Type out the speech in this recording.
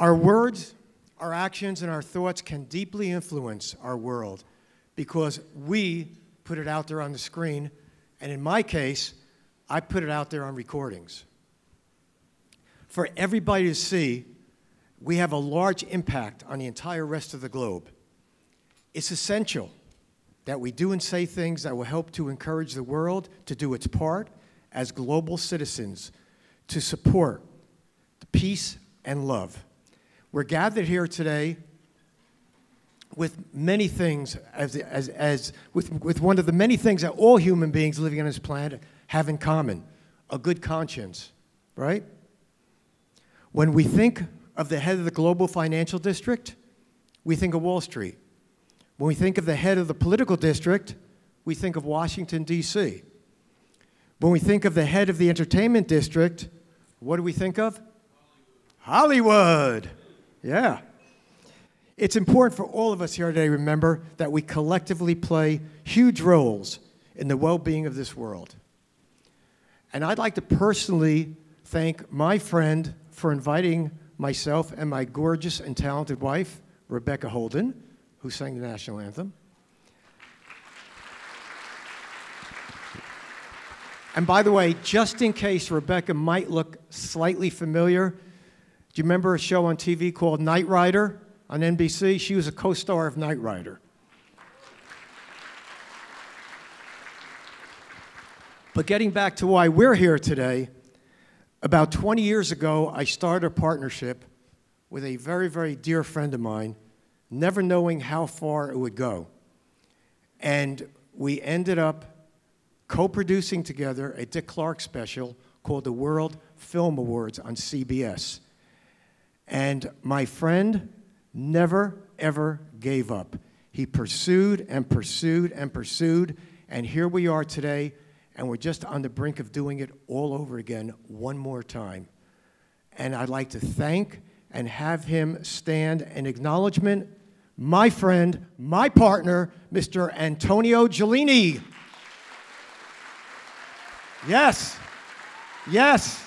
Our words, our actions, and our thoughts can deeply influence our world because we put it out there on the screen, and in my case, I put it out there on recordings. For everybody to see, we have a large impact on the entire rest of the globe. It's essential that we do and say things that will help to encourage the world to do its part as global citizens to support the peace and love. We're gathered here today with many things, with one of the many things that all human beings living on this planet have in common, a good conscience, right? When we think of the head of the global financial district, we think of Wall Street. When we think of the head of the political district, we think of Washington, D.C. When we think of the head of the entertainment district, what do we think of? Hollywood. Yeah. It's important for all of us here today to remember that we collectively play huge roles in the well-being of this world. And I'd like to personally thank my friend for inviting myself and my gorgeous and talented wife, Rebecca Holden, who sang the national anthem. And by the way, just in case Rebecca might look slightly familiar, do you remember a show on TV called Knight Rider on NBC? She was a co-star of Knight Rider. But getting back to why we're here today, about 20 years ago, I started a partnership with a very, very dear friend of mine, never knowing how far it would go. And we ended up co-producing together a Dick Clark special called the World Film Awards on CBS. And my friend never, ever gave up. He pursued and pursued and pursued, and here we are today, and we're just on the brink of doing it all over again one more time. And I'd like to thank and have him stand in acknowledgement, my friend, my partner, Mr. Antonio Giulini. Yes, yes.